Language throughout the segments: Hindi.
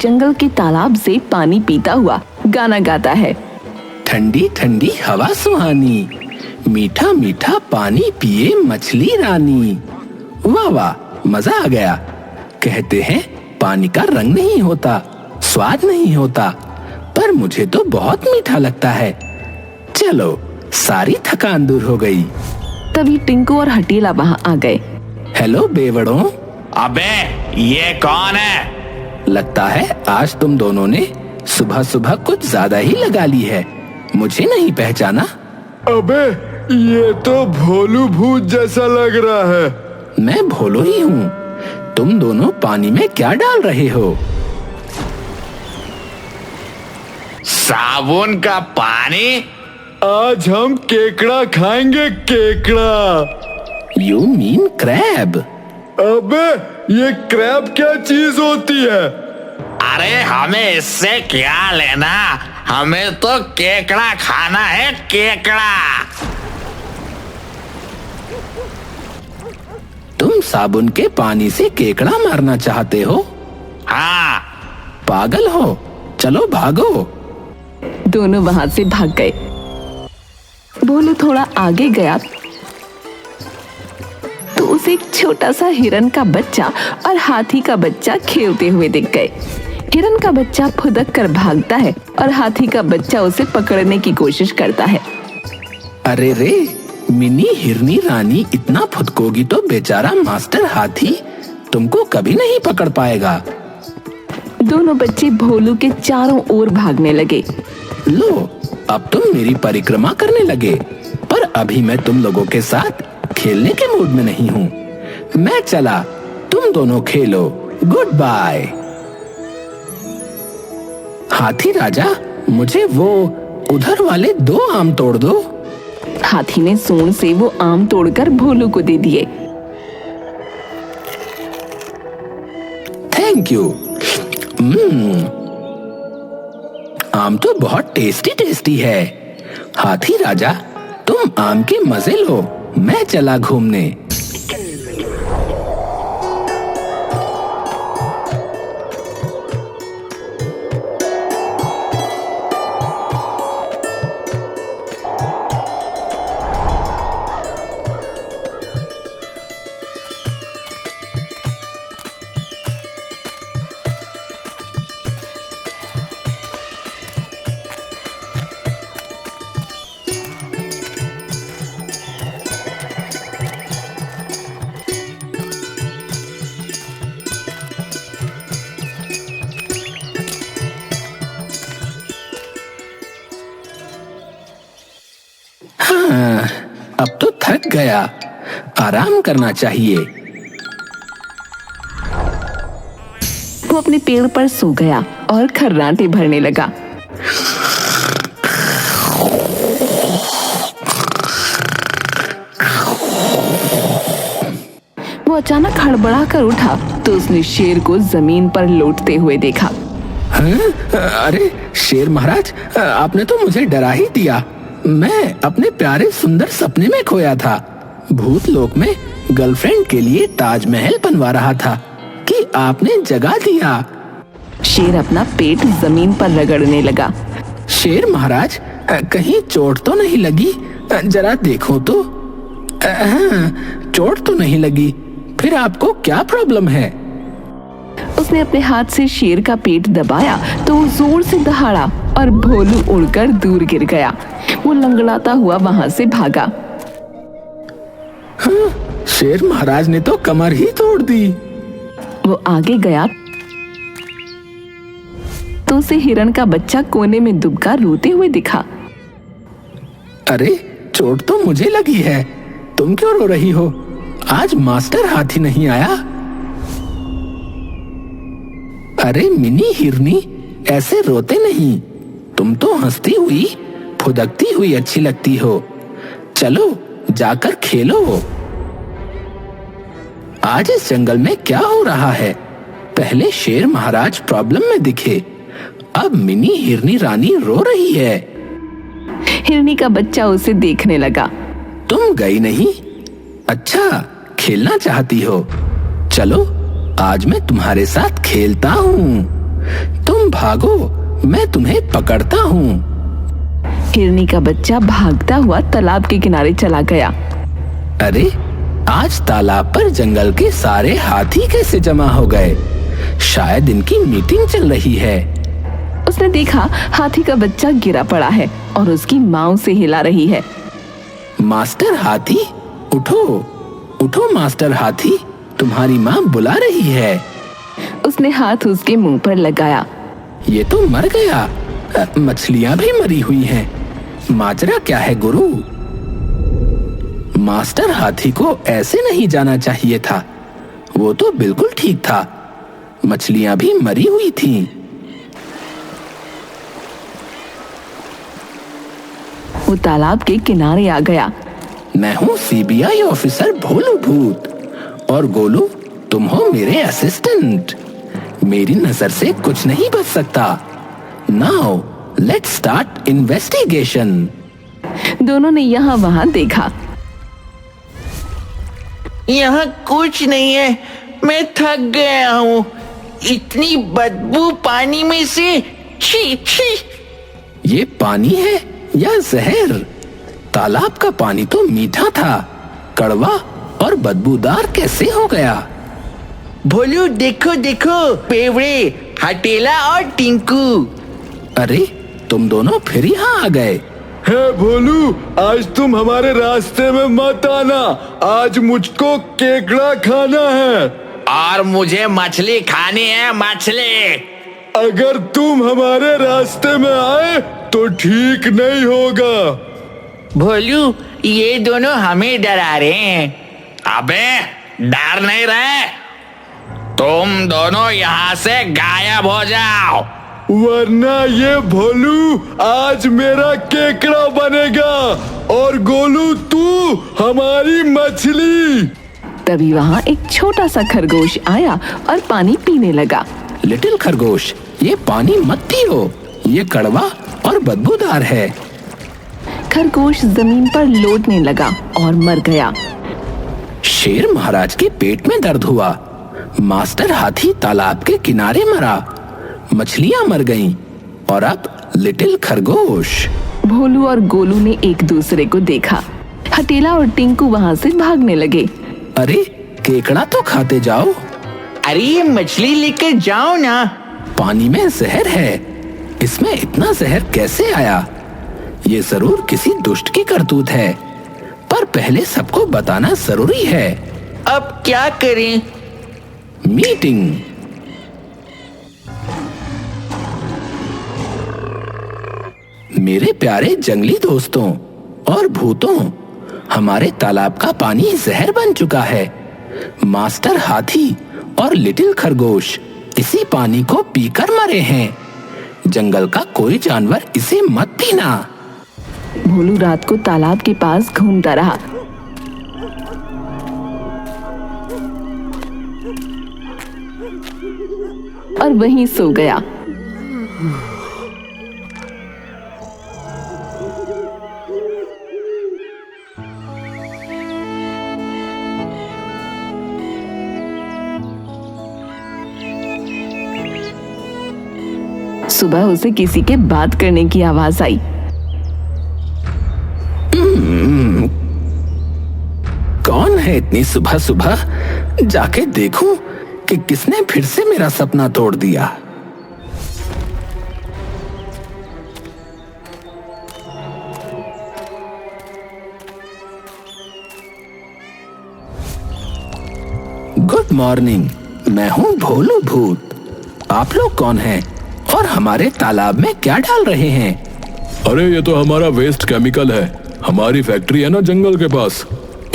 जंगल के तालाब से पानी पीता हुआ गाना गाता है। ठंडी ठंडी हवा सुहानी, मीठा मीठा पानी पिए मछली रानी। वाह वाह, मजा आ गया। कहते हैं पानी का रंग नहीं होता, स्वाद नहीं होता, पर मुझे तो बहुत मीठा लगता है। चलो, सारी थकान दूर हो गई। तभी टिंकू और हटीला वहाँ आ गए। हेलो बेवड़ों। अबे ये कौन है? लगता है आज तुम दोनों ने सुबह सुबह कुछ ज्यादा ही लगा ली है। मुझे नहीं पहचाना? अबे ये तो भोलू भूत जैसा लग रहा है। मैं भोलू ही हूँ। तुम दोनों पानी में क्या डाल रहे हो? साबुन का पानी। आज हम केकड़ा खाएंगे, केकड़ा। You mean crab? अबे ये क्रैब क्या चीज होती है? अरे हमें इससे क्या लेना, हमें तो केकड़ा खाना है, केकड़ा। तुम साबुन के पानी से केकड़ा मारना चाहते हो? हाँ। पागल हो, चलो भागो। दोनों वहाँ से भाग गए। भोलू थोड़ा आगे गया तो उसे एक छोटा सा हिरन का बच्चा और हाथी का बच्चा खेलते हुए दिख गए। हिरन का बच्चा फुदक कर भागता है और हाथी का बच्चा उसे पकड़ने की कोशिश करता है। अरे रे, मिनी हिरनी रानी इतना फुदकोगी तो बेचारा मास्टर हाथी तुमको कभी नहीं पकड़ पाएगा। दोनों बच्चे भोलू के चारों ओर भागने लगे। लो, अब तुम मेरी परिक्रमा करने लगे, पर अभी मैं तुम लोगों के साथ खेलने के मूड में नहीं हूँ। मैं चला, तुम दोनों खेलो। Good bye. हाथी राजा, मुझे वो उधर वाले 2 आम तोड़ दो। हाथी ने सूंड से वो आम तोड़कर भोलू को दे दिए। Thank you. आम तो बहुत टेस्टी टेस्टी है। हाथी राजा, तुम आम के मजे लो, मैं चला घूमने। हाँ, अब तो थक गया, आराम करना चाहिए। वो अपने पेड़ पर सो गया और खर्राटे भरने लगा। वो अचानक हड़बड़ा कर उठा तो उसने शेर को जमीन पर लौटते हुए देखा। हाँ? अरे शेर महाराज, आपने तो मुझे डरा ही दिया। मैं अपने प्यारे सुंदर सपने में खोया था। भूत लोक में गर्लफ्रेंड के लिए ताजमहल बनवा रहा था कि आपने जगा दिया। शेर अपना पेट जमीन पर रगड़ने लगा। शेर महाराज, कहीं चोट तो नहीं लगी? जरा देखो तो। चोट तो नहीं लगी, फिर आपको क्या प्रॉब्लम है? उसने अपने हाथ से शेर का पेट दबाया तो वो जोर से दहाड़ा और भोलू उड़कर दूर गिर गया। वो लंगड़ाता हुआ वहां से भागा। हाँ, शेर महाराज ने तो कमर ही तोड़ दी। वो आगे गया तो उसे हिरन का बच्चा कोने में दुबका रोते हुए दिखा। अरे चोट तो मुझे लगी है, तुम क्यों रो रही हो? आज मास्टर हाथी नहीं आया? अरे मिनी हिरनी, ऐसे रोते नहीं। तुम तो हंसती हुई, फुदकती हुई अच्छी लगती हो। चलो जाकर खेलो। आज इस जंगल में क्या हो रहा है? पहले शेर महाराज प्रॉब्लम में दिखे, अब मिनी हिरनी रानी रो रही है। हिरनी का बच्चा उसे देखने लगा। तुम गई नहीं? अच्छा, खेलना चाहती हो? चलो आज मैं तुम्हारे साथ खेलता हूँ। तुम भागो, मैं तुम्हें पकड़ता हूँ। हिरनी का बच्चा भागता हुआ तालाब के किनारे चला गया। अरे, आज तालाब पर जंगल के सारे हाथी कैसे जमा हो गए? शायद इनकी मीटिंग चल रही है। उसने देखा हाथी का बच्चा गिरा पड़ा है और उसकी माँ उसे हिला रही है। मास्टर हाथी, उठो उठो मास्टर हाथी, तुम्हारी माँ बुला रही है। उसने हाथ उसके मुंह पर लगाया। ये तो मर गया। मछलियाँ भी मरी हुई हैं। माजरा क्या है गुरु? मास्टर हाथी को ऐसे नहीं जाना चाहिए था। वो तो बिल्कुल ठीक था। मछलियाँ भी मरी हुई थीं। वो तालाब के किनारे आ गया। मैं हूँ सीबीआई ऑफिसर भोलू भूत, और गोलू तुम हो मेरे असिस्टेंट। मेरी नजर से कुछ नहीं बच सकता। Now let's start investigation. दोनों ने यहाँ वहाँ देखा। यहाँ कुछ नहीं है, मैं थक गया हूँ। इतनी बदबू पानी में से, छी छी। ये पानी है या जहर? तालाब का पानी तो मीठा था, कड़वा और बदबूदार कैसे हो गया? भोलू देखो देखो, पेवड़े, हटेला और टिंकू। अरे, तुम दोनों फिर यहाँ आ गए। है भोलू, आज तुम हमारे रास्ते में मत आना। आज मुझको केकड़ा खाना है। और मुझे मछली खानी है, मछली। अगर तुम हमारे रास्ते में आए तो ठीक नहीं होगा। भोलू, ये दोनों हमें डरा रहे हैं। अबे, डर नहीं रहे? तुम दोनों यहाँ से गायब हो जाओ, वरना ये भोलू आज मेरा केकड़ा बनेगा और गोलू तू हमारी मछली। तभी वहाँ एक छोटा सा खरगोश आया और पानी पीने लगा। लिटिल खरगोश, ये पानी मत पियो, ये कड़वा और बदबूदार है। खरगोश जमीन पर लौटने लगा और मर गया। शेर महाराज के पेट में दर्द हुआ। मास्टर हाथी तालाब के किनारे मरा। मछलियां मर गईं और अब लिटिल खरगोश। भोलू और गोलू ने एक दूसरे को देखा। हटेला और टिंकू वहाँ से भागने लगे। अरे, केकड़ा तो खाते जाओ। अरे ये मछली लेकर जाओ ना। पानी में जहर है। इसमें इतना जहर कैसे आया? ये जरूर किसी दुष्ट की करतूत है, पर पहले सबको बताना जरूरी है। अब क्या करें? मीटिंग। मेरे प्यारे जंगली दोस्तों और भूतों, हमारे तालाब का पानी जहर बन चुका है। मास्टर हाथी और लिटिल खरगोश इसी पानी को पीकर मरे हैं। जंगल का कोई जानवर इसे मत पीना। भोलू रात को तालाब के पास घूमता रहा। और वहीं सो गया। सुबह उसे किसी के बात करने की आवाज आई। कौन है इतनी सुबह सुबह? जाके देखूं कि किसने फिर से मेरा सपना तोड़ दिया। गुड मॉर्निंग, मैं हूँ भोलू भूत। आप लोग कौन हैं और हमारे तालाब में क्या डाल रहे हैं? अरे ये तो हमारा वेस्ट केमिकल है। हमारी फैक्ट्री है ना जंगल के पास,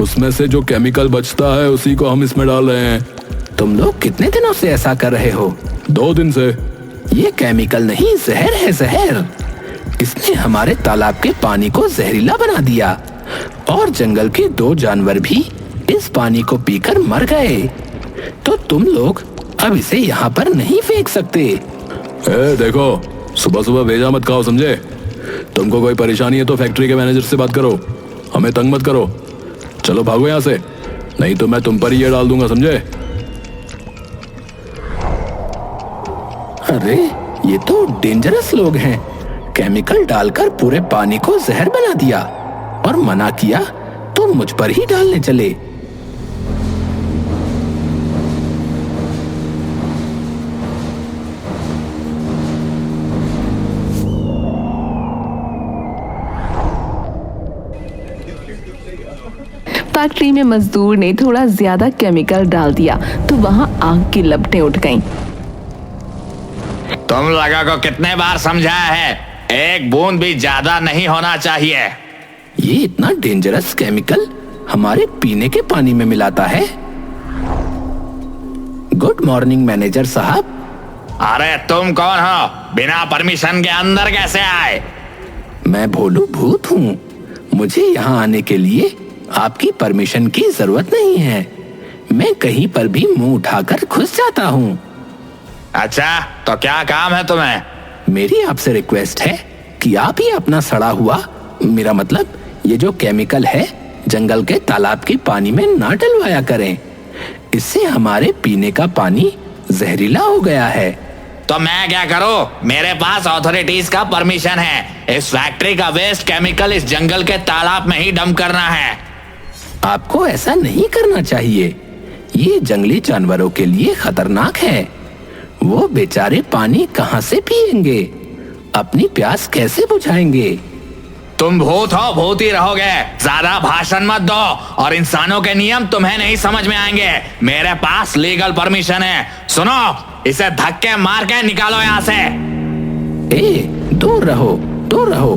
उसमें से जो केमिकल बचता है उसी को हम इसमें डाल रहे हैं। तुम लोग कितने दिनों से ऐसा कर रहे हो? 2 दिन से। ये केमिकल नहीं, जहर है, जहर। इसने हमारे तालाब के पानी को जहरीला बना दिया और जंगल के 2 जानवर भी इस पानी को पीकर मर गए। तो तुम लोग अब इसे यहाँ पर नहीं फेंक सकते। देखो, सुबह सुबह भेजा मत खाओ, समझे? तुमको कोई परेशानी है तो फैक्ट्री के मैनेजर से बात करो, हमें तंग मत करो। चलो भागो यहाँ से, नहीं तो मैं तुम पर ही ये डाल दूंगा, समझे? अरे ये तो डेंजरस लोग हैं। केमिकल डालकर पूरे पानी को जहर बना दिया और मना किया तो मुझ पर ही डालने चले। फैक्ट्री में मजदूर ने थोड़ा ज्यादा केमिकल डाल दिया तो वहां आग की लपटें उठ गईं। तुम लोगों को कितने बार समझाया है, एक बूंद भी ज्यादा नहीं होना चाहिए। ये इतना डेंजरस केमिकल हमारे पीने के पानी में मिलाता है। गुड मॉर्निंग मैनेजर साहब। अरे तुम कौन हो, बिना परमिशन के अंदर कैसे आए? मैं भोलू भूत हूँ। मुझे यहाँ आने के लिए आपकी परमिशन की जरूरत नहीं है। मैं कहीं पर भी मुंह उठाकर घुस जाता हूँ। अच्छा, तो क्या काम है तुम्हें? मेरी आपसे रिक्वेस्ट है कि आप ही अपना सड़ा हुआ, मेरा मतलब ये जो केमिकल है, जंगल के तालाब के पानी में ना डलवाया करें। इससे हमारे पीने का पानी जहरीला हो गया है। तो मैं क्या करूं? मेरे पास अथॉरिटीज का परमिशन है। इस फैक्ट्री का वेस्ट केमिकल इस जंगल के तालाब में ही डंप करना है। आपको ऐसा नहीं करना चाहिए। ये जंगली जानवरों के लिए खतरनाक है। वो बेचारे पानी कहां से पिएंगे? अपनी प्यास कैसे बुझाएंगे? तुम भूत हो, भूत ही रहोगे। ज्यादा भाषण मत दो और इंसानों के नियम तुम्हें नहीं समझ में आएंगे। मेरे पास लीगल परमिशन है। सुनो, इसे धक्के मार के निकालो यहाँ से। ए, दूर रहो, दूर रहो।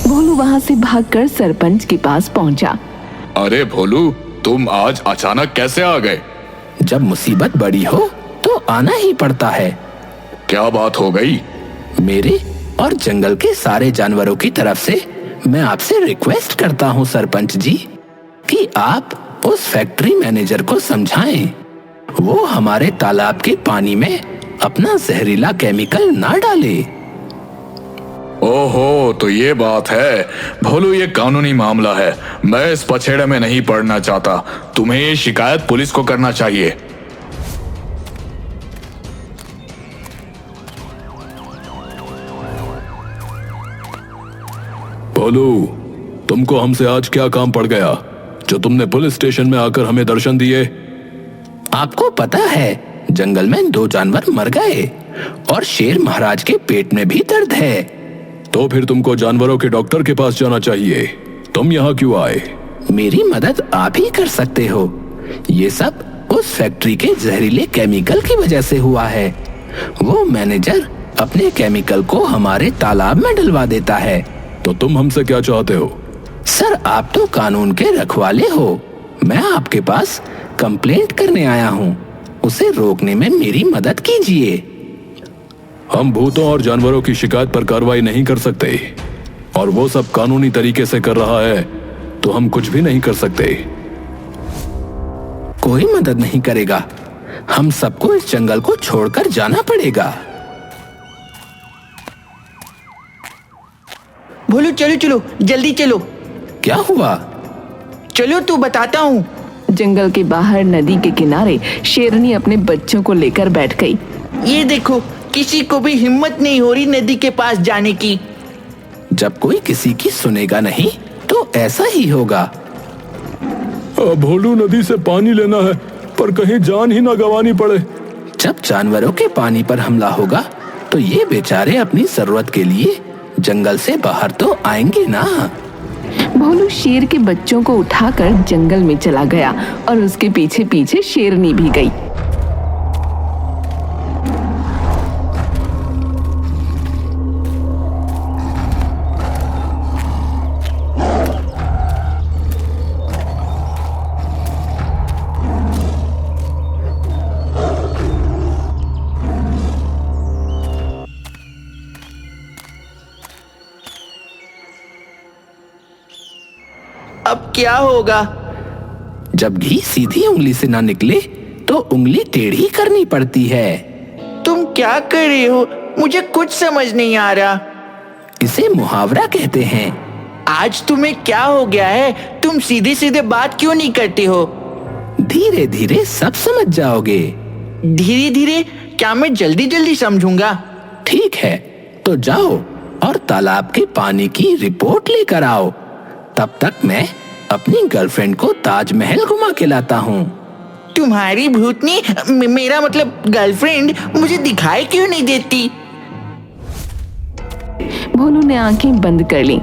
भोलू वहां से भागकर सरपंच के पास पहुंचा। अरे भोलू, तुम आज अचानक कैसे आ गए? जब मुसीबत बड़ी हो तो आना ही पड़ता है। क्या बात हो गई? मेरे और जंगल के सारे जानवरों की तरफ से मैं आपसे रिक्वेस्ट करता हूँ सरपंच जी कि आप उस फैक्ट्री मैनेजर को समझाएं। वो हमारे तालाब के पानी में अपना जहरीला केमिकल ना डाले। ओहो, तो ये बात है। भोलू, ये कानूनी मामला है। मैं इस पछेड़े में नहीं पड़ना चाहता। तुम्हें ये शिकायत पुलिस को करना चाहिए। भोलू, तुमको हमसे आज क्या काम पड़ गया जो तुमने पुलिस स्टेशन में आकर हमें दर्शन दिए? आपको पता है जंगल में 2 जानवर मर गए और शेर महाराज के पेट में भी दर्द है। तो फिर तुमको जानवरों के डॉक्टर के पास जाना चाहिए। तुम यहाँ क्यों आए? मेरी मदद आप ही कर सकते हो। ये सब उस फैक्ट्री के जहरीले केमिकल की वजह से हुआ है। वो मैनेजर अपने केमिकल को हमारे तालाब में डलवा देता है। तो तुम हमसे क्या चाहते हो? सर, आप तो कानून के रखवाले हो। मैं आपके पास कंप्लेंट करने आया हूँ। उसे रोकने में मेरी मदद कीजिए। हम भूतों और जानवरों की शिकायत पर कार्रवाई नहीं कर सकते और वो सब कानूनी तरीके से कर रहा है तो हम कुछ भी नहीं कर सकते। कोई मदद नहीं करेगा। हम सबको इस जंगल को छोड़कर जाना पड़ेगा। भोलू चलो चलो, जल्दी चलो। क्या हुआ? चलो तो बताता हूँ। जंगल के बाहर नदी के किनारे शेरनी अपने बच्चों को लेकर बैठ गई। ये देखो, किसी को भी हिम्मत नहीं हो रही नदी के पास जाने की। जब कोई किसी की सुनेगा नहीं तो ऐसा ही होगा। भोलू, नदी से पानी लेना है पर कहीं जान ही ना गंवानी पड़े। जब जानवरों के पानी पर हमला होगा तो ये बेचारे अपनी जरूरत के लिए जंगल से बाहर तो आएंगे ना। भोलू शेर के बच्चों को उठाकर जंगल में चला गया और उसके पीछे पीछे शेरनी भी गई। अब क्या होगा? जब घी सीधी उंगली से ना निकले तो उंगली टेढ़ी करनी पड़ती है। तुम क्या कर रहे हो? मुझे कुछ समझ नहीं आ रहा। इसे मुहावरा कहते हैं। आज तुम्हें क्या हो गया है? तुम सीधे सीधे बात क्यों नहीं करते हो? धीरे धीरे सब समझ जाओगे। धीरे धीरे? क्या मैं जल्दी जल्दी समझूंगा? ठीक है, तो जाओ और तालाब के पानी की रिपोर्ट लेकर आओ। तब तक मैं अपनी गर्लफ्रेंड को ताजमहल घुमा के लाता हूँ। तुम्हारी भूतनी, मेरा मतलब गर्लफ्रेंड, मुझे दिखाई क्यों नहीं देती? भोलू ने आंखें बंद कर लीं।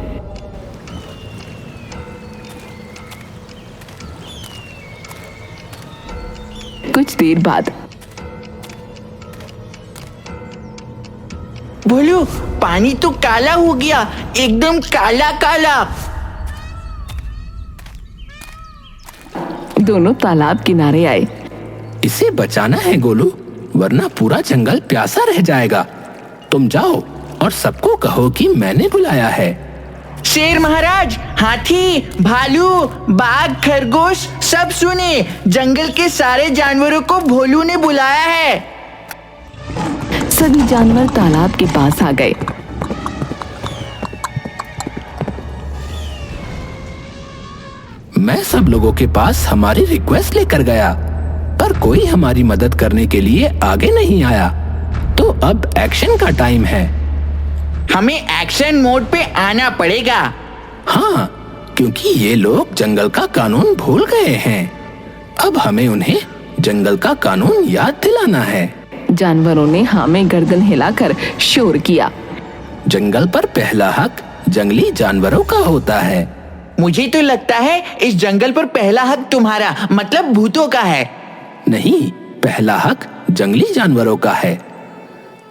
कुछ देर बाद भोलू, पानी तो काला हो गया, एकदम काला काला। दोनों तालाब किनारे आए। इसे बचाना है गोलू, वरना पूरा जंगल प्यासा रह जाएगा। तुम जाओ और सबको कहो कि मैंने बुलाया है। शेर महाराज, हाथी, भालू, बाघ, खरगोश सब सुने, जंगल के सारे जानवरों को भोलू ने बुलाया है। सभी जानवर तालाब के पास आ गए। मैं सब लोगों के पास हमारी रिक्वेस्ट लेकर गया, पर कोई हमारी मदद करने के लिए आगे नहीं आया। तो अब एक्शन का टाइम है। हमें एक्शन मोड पे आना पड़ेगा। हाँ, क्योंकि ये लोग जंगल का कानून भूल गए हैं। अब हमें उन्हें जंगल का कानून याद दिलाना है। जानवरों ने हाँ में गर्दन हिलाकर शोर किया। जंगल पर पहला हक जंगली जानवरों का होता है। मुझे तो लगता है इस जंगल पर पहला हक तुम्हारा, मतलब भूतों का है। नहीं, पहला हक जंगली जानवरों का है।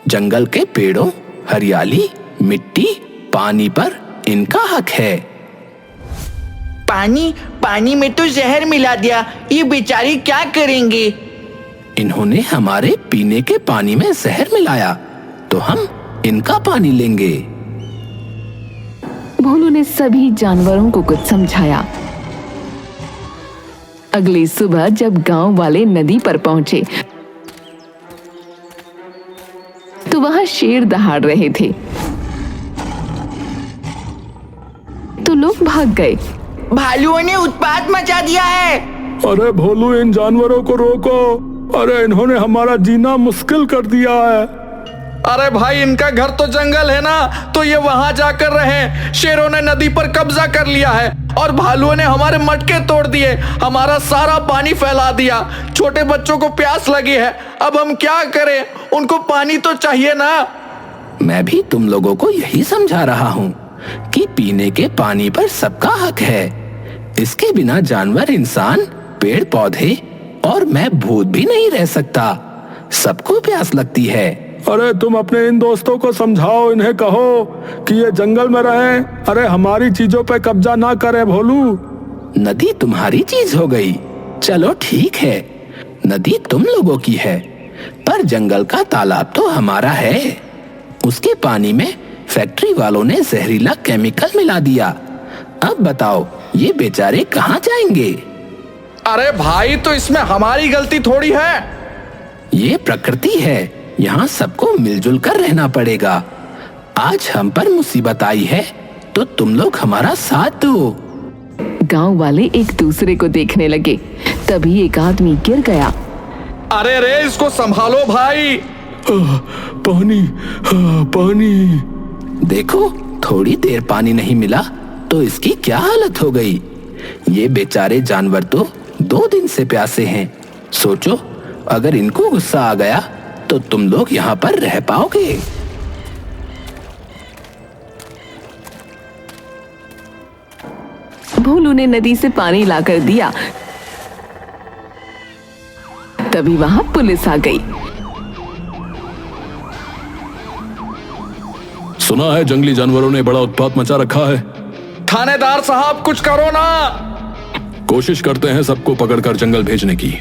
जंगल के पेड़ों, हरियाली, मिट्टी, पानी पर इनका हक है। पानी में तो जहर मिला दिया, ये बेचारे क्या करेंगे? इन्होंने हमारे पीने के पानी में जहर मिलाया, तो हम इनका पानी लेंगे। भोलू ने सभी जानवरों को कुछ समझाया। अगली सुबह जब गांव वाले नदी पर पहुंचे तो वहां शेर दहाड़ रहे थे, तो लोग भाग गए। भालुओं ने उत्पात मचा दिया है। अरे भोलू, इन जानवरों को रोको। अरे इन्होंने हमारा जीना मुश्किल कर दिया है। अरे भाई, इनका घर तो जंगल है ना, तो ये वहां जाकर रहे। शेरों ने नदी पर कब्जा कर लिया है और भालुओं ने हमारे मटके तोड़ दिए, हमारा सारा पानी फैला दिया। छोटे बच्चों को प्यास लगी है, अब हम क्या करें? उनको पानी तो चाहिए ना। मैं भी तुम लोगों को यही समझा रहा हूँ कि पीने के पानी पर सबका हक है। इसके बिना जानवर, इंसान, पेड़ पौधे और मैं भूत भी नहीं रह सकता। सबको प्यास लगती है। अरे तुम अपने इन दोस्तों को समझाओ, इन्हें कहो कि ये जंगल में रहें। अरे हमारी चीजों पे कब्जा ना करें भोलू। नदी तुम्हारी चीज हो गई, चलो ठीक है, नदी तुम लोगों की है, पर जंगल का तालाब तो हमारा है। उसके पानी में फैक्ट्री वालों ने जहरीला केमिकल मिला दिया। अब बताओ, ये बेचारे कहाँ जाएंगे? अरे भाई, तो इसमें हमारी गलती थोड़ी है। ये प्रकृति है, यहाँ सबको मिलजुल कर रहना पड़ेगा। आज हम पर मुसीबत आई है तो तुम लोग हमारा साथ दो। गांव वाले एक दूसरे को देखने लगे, तभी एक आदमी गिर गया। अरे रे, इसको संभालो भाई। पानी, पानी। देखो, थोड़ी देर पानी नहीं मिला तो इसकी क्या हालत हो गई। ये बेचारे जानवर तो 2 दिन से प्यासे हैं। सोचो, अगर इनको गुस्सा आ गया तो तुम लोग यहाँ पर रह पाओगे? भोलू ने नदी से पानी लाकर दिया, तभी वहां पुलिस आ गई। सुना है जंगली जानवरों ने बड़ा उत्पात मचा रखा है। थानेदार साहब, कुछ करो ना। कोशिश करते हैं सबको पकड़कर जंगल भेजने की,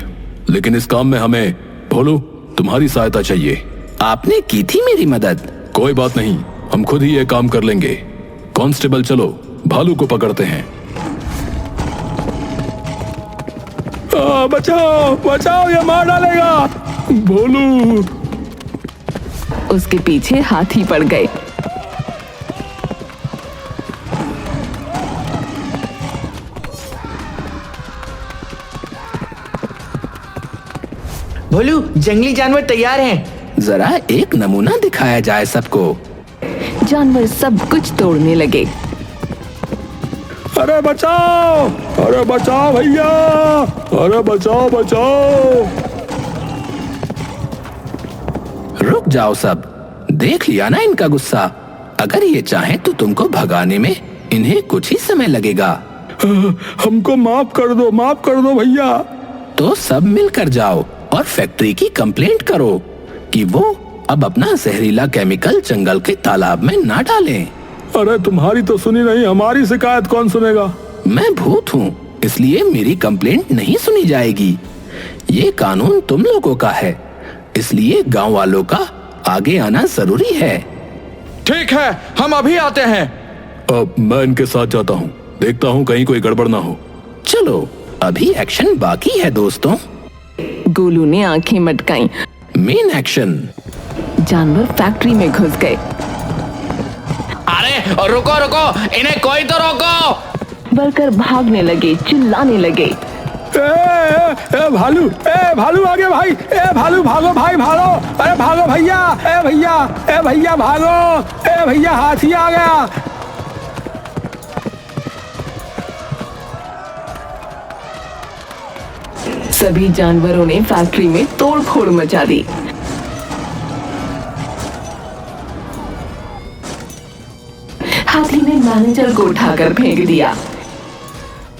लेकिन इस काम में हमें, भोलू, तुम्हारी सहायता चाहिए। आपने की थी मेरी मदद। कोई बात नहीं, हम खुद ही ये काम कर लेंगे। कांस्टेबल, चलो भालू को पकड़ते हैं। बचाओ बचाओ, ये मार डालेगा। भोलू। उसके पीछे हाथी पड़ गए। भोलू, जंगली जानवर तैयार हैं। जरा एक नमूना दिखाया जाए सबको। जानवर सब कुछ तोड़ने लगे। अरे बचाओ, अरे बचाओ भैया, अरे बचाओ बचाओ। रुक जाओ सब, देख लिया ना इनका गुस्सा। अगर ये चाहें तो तुमको भगाने में इन्हें कुछ ही समय लगेगा। हमको माफ कर दो भैया। तो सब मिलकर जाओ और फैक्ट्री की कंप्लेंट करो कि वो अब अपना जहरीला केमिकल जंगल के तालाब में ना डालें। अरे तुम्हारी तो सुनी नहीं, हमारी शिकायत कौन सुनेगा? मैं भूत हूँ, इसलिए मेरी कंप्लेंट नहीं सुनी जाएगी। ये कानून तुम लोगों का है, इसलिए गांव वालों का आगे आना जरूरी है। ठीक है, हम अभी आते हैं। अब मैं इनके साथ जाता हूँ, देखता हूँ कहीं कोई गड़बड़ ना हो। चलो, अभी एक्शन बाकी है दोस्तों। गोलू ने आंखें मटकाई। Main action. जानवर फैक्ट्री में घुस गए। अरे रुको रुको, इन्हें कोई तो रोको। वर्कर भागने लगे, चिल्लाने लगे। भालू आ गया भाई, भालू भागो भाई भागो, अरे भागो भैया, भैया भागो, भैया हाथी आ गया। सभी जानवरों ने फैक्ट्री में तोड़फोड़ मचा दी। हाथी ने मैनेजर को उठाकर फेंक दिया।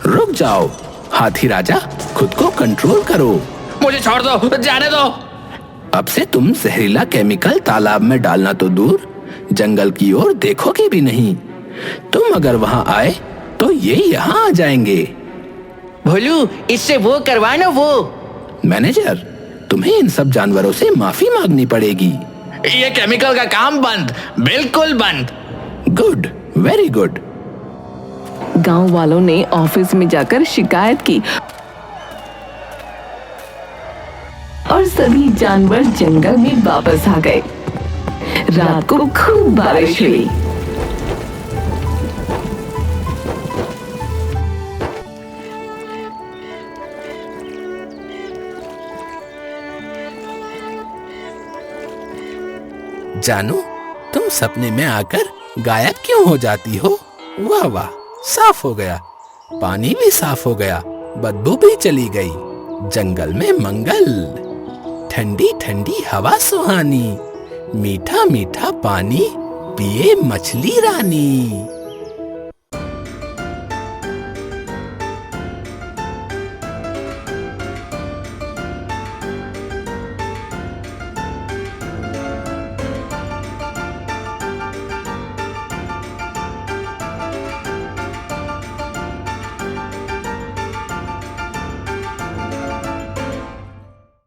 रुक जाओ हाथी राजा, खुद को कंट्रोल करो। मुझे छोड़ दो, जाने दो। अब से तुम जहरीला केमिकल तालाब में डालना तो दूर, जंगल की ओर देखोगे भी नहीं। तुम अगर वहां आए तो ये यहाँ आ जाएंगे। भोलू, इससे वो करवाना वो। मैनेजर, तुम्हें इन सब जानवरों से माफी मांगनी पड़ेगी। ये केमिकल का काम बंद, बिल्कुल बंद। Good, very good. गांव वालों ने ऑफिस में जाकर शिकायत की और सभी जानवर जंगल में वापस आ गए। रात को खूब बारिश हुई। जानू, तुम सपने में आकर गायब क्यों हो जाती हो? वाह वाह, साफ हो गया, पानी भी साफ हो गया, बदबू भी चली गई, जंगल में मंगल, ठंडी ठंडी हवा सुहानी, मीठा मीठा पानी पिए मछली रानी।